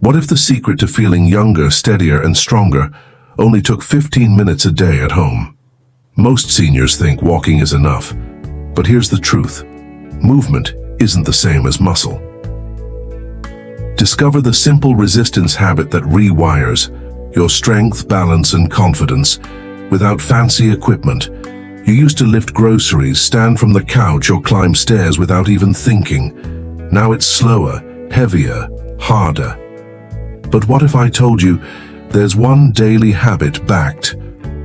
What if the secret to feeling younger, steadier, and stronger only took 15 minutes a day at home? Most seniors think walking is enough, but here's the truth. Movement isn't the same as muscle. Discover the simple resistance habit that rewires your strength, balance, and confidence without fancy equipment. You used to lift groceries, stand from the couch, or climb stairs without even thinking. Now it's slower, heavier, harder. But what if I told you there's one daily habit backed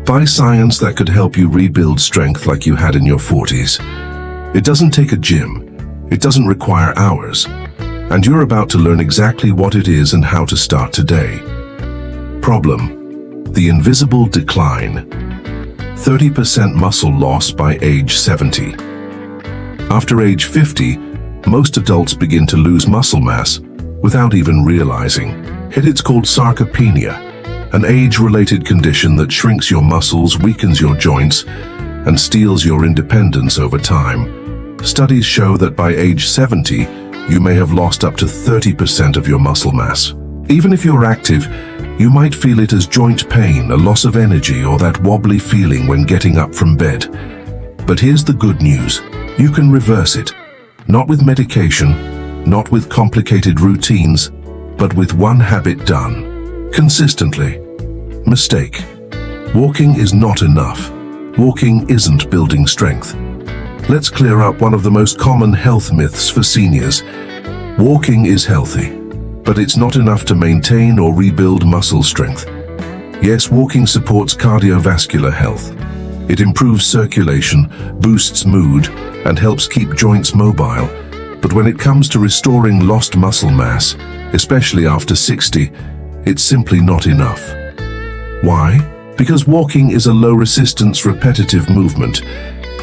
by science that could help you rebuild strength like you had in your 40s? It doesn't take a gym. It doesn't require hours. And you're about to learn exactly what it is and how to start today. Problem: the invisible decline. 30% muscle loss by age 70. After age 50, most adults begin to lose muscle mass without even realizing it. It's called sarcopenia, an age-related condition that shrinks your muscles, weakens your joints, and steals your independence over time. Studies show that by age 70, you may have lost up to 30% of your muscle mass. Even if you're active, you might feel it as joint pain, a loss of energy, or that wobbly feeling when getting up from bed. But here's the good news. You can reverse it. Not with medication, not with complicated routines, but with one habit done consistently. Mistake. Walking is not enough. Walking isn't building strength. Let's clear up one of the most common health myths for seniors. Walking is healthy, but it's not enough to maintain or rebuild muscle strength. Yes, walking supports cardiovascular health. It improves circulation, boosts mood, and helps keep joints mobile. But when it comes to restoring lost muscle mass, especially after 60, it's simply not enough. Why? Because walking is a low-resistance, repetitive movement.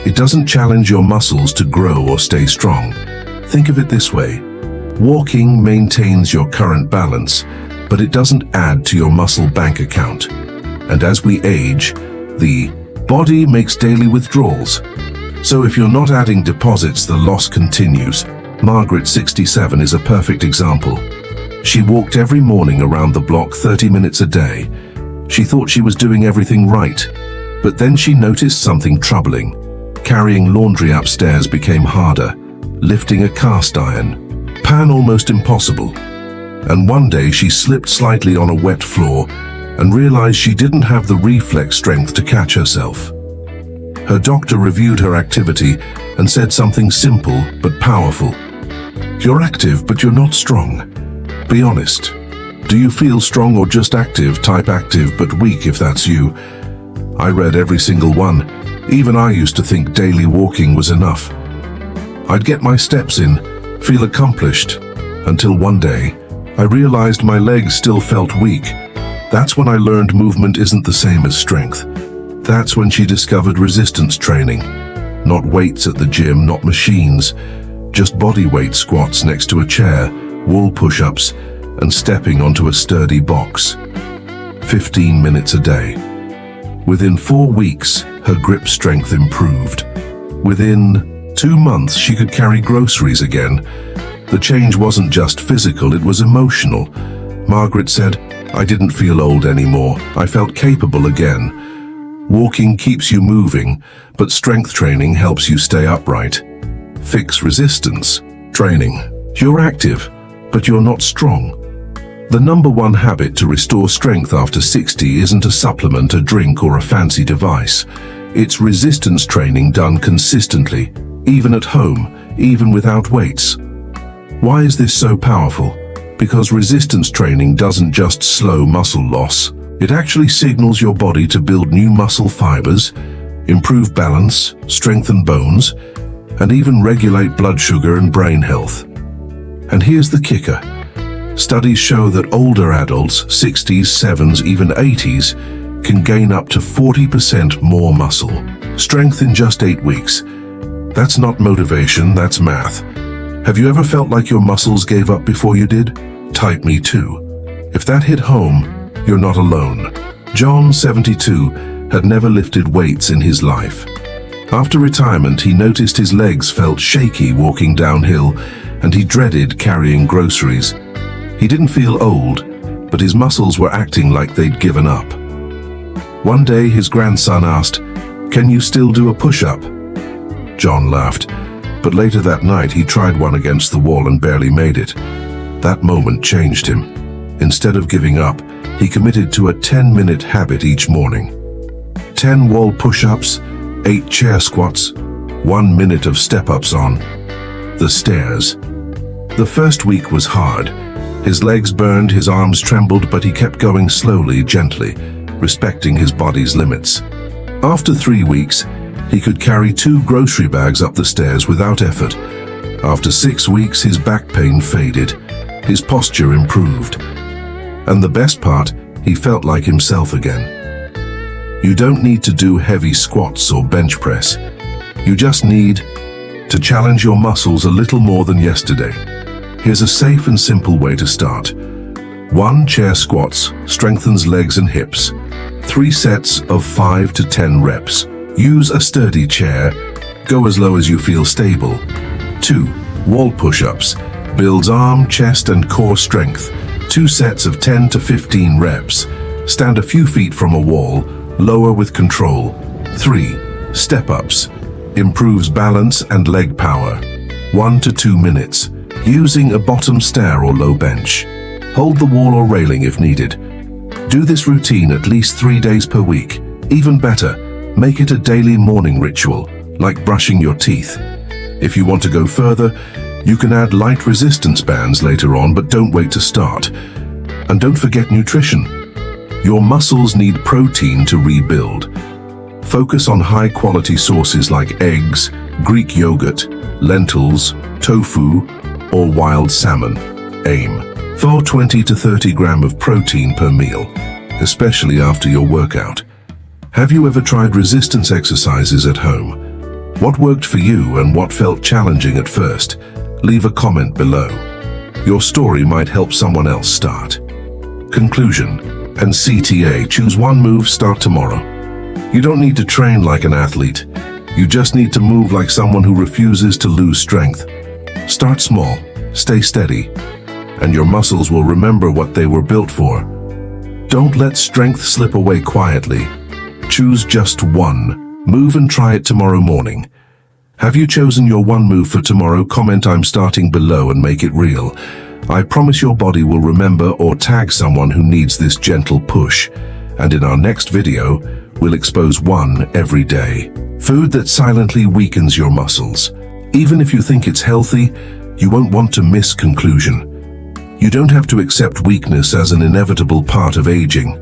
It doesn't challenge your muscles to grow or stay strong. Think of it this way. Walking maintains your current balance, but it doesn't add to your muscle bank account. And as we age, the body makes daily withdrawals. So if you're not adding deposits, the loss continues. Margaret, 67, is a perfect example. She walked every morning around the block 30 minutes a day. She thought she was doing everything right, but then she noticed something troubling. Carrying laundry upstairs became harder, lifting a cast iron pan almost impossible. And one day she slipped slightly on a wet floor and realized she didn't have the reflex strength to catch herself. Her doctor reviewed her activity and said something simple but powerful. You're active, but you're not strong. Be honest. Do you feel strong or just active? Type active but weak if that's you. I read every single one. Even I used to think daily walking was enough. I'd get my steps in, feel accomplished, until one day I realized my legs still felt weak. That's when I learned movement isn't the same as strength. That's when she discovered resistance training. Not weights at the gym, not machines, just body weight squats next to a chair, wall push-ups, and stepping onto a sturdy box. 15 minutes a day. Within 4 weeks, her grip strength improved. Within 2 months, she could carry groceries again. The change wasn't just physical, it was emotional. Margaret said, I didn't feel old anymore. I felt capable again. Walking keeps you moving, but strength training helps you stay upright. Fix resistance training. You're active, but you're not strong. The number one habit to restore strength after 60 isn't a supplement, a drink, or a fancy device. It's resistance training done consistently, even at home, even without weights. Why is this so powerful? Because resistance training doesn't just slow muscle loss. It actually signals your body to build new muscle fibers, improve balance, strengthen bones, and even regulate blood sugar and brain health. And here's the kicker. Studies show that older adults, 60s, 70s, even 80s, can gain up to 40% more muscle strength in just 8 weeks. That's not motivation, that's math. Have you ever felt like your muscles gave up before you did? Type me too. If that hit home, you're not alone. John, 72, had never lifted weights in his life. After retirement, he noticed his legs felt shaky walking downhill, and he dreaded carrying groceries. He didn't feel old, but his muscles were acting like they'd given up. One day his grandson asked, "Can you still do a push-up?" John laughed, but later that night he tried one against the wall and barely made it. That moment changed him. Instead of giving up, he committed to a 10-minute habit each morning. 10 wall push-ups, 8 chair squats, 1 minute of step-ups on the stairs. The first week was hard. His legs burned, his arms trembled, but he kept going slowly, gently, respecting his body's limits. After 3 weeks, he could carry 2 grocery bags up the stairs without effort. After 6 weeks, his back pain faded. His posture improved. And the best part, he felt like himself again. You don't need to do heavy squats or bench press. You just need to challenge your muscles a little more than yesterday. Here's a safe and simple way to start. 1 chair squats strengthens legs and hips. 3 sets of 5 to 10 reps. Use a sturdy chair. Go as low as you feel stable. 2 wall push-ups builds arm, chest, and core strength. 2 sets of 10 to 15 reps. Stand a few feet from a wall, lower with control. 3 step-ups improves balance and leg power. 1 to 2 minutes, using a bottom stair or low bench. Hold the wall or railing if needed. Do this routine at least 3 days per week. Even better, make it a daily morning ritual, like brushing your teeth. If you want to go further, you can add light resistance bands later on, but don't wait to start. And don't forget nutrition. Your muscles need protein to rebuild. Focus on high-quality sources like eggs, Greek yogurt, lentils, tofu, or wild salmon. Aim for 20 to 30 grams of protein per meal, especially after your workout. Have you ever tried resistance exercises at home? What worked for you and what felt challenging at first? Leave a comment below. Your story might help someone else start. Conclusion and CTA: choose one move, start tomorrow. You don't need to train like an athlete. You just need to move like someone who refuses to lose strength. Start small, stay steady, and your muscles will remember what they were built for. Don't let strength slip away quietly. Choose just one move and try it tomorrow morning. Have you chosen your one move for tomorrow? Comment "I'm starting" below and make it real. I promise your body will remember, or tag someone who needs this gentle push. And in our next video, we'll expose one every day. Food that silently weakens your muscles. Even if you think it's healthy, you won't want to miss conclusion. You don't have to accept weakness as an inevitable part of aging.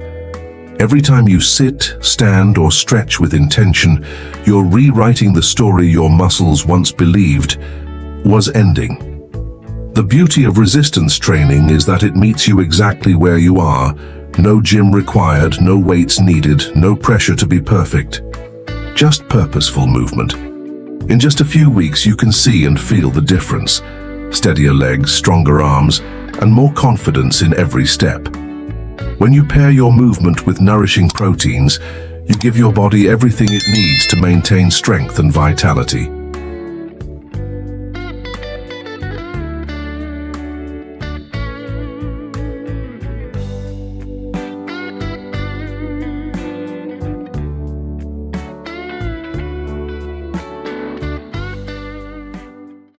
Every time you sit, stand, or stretch with intention, you're rewriting the story your muscles once believed was ending. The beauty of resistance training is that it meets you exactly where you are. No gym required, no weights needed, no pressure to be perfect. Just purposeful movement. In just a few weeks, you can see and feel the difference. Steadier legs, stronger arms, and more confidence in every step. When you pair your movement with nourishing proteins, you give your body everything it needs to maintain strength and vitality.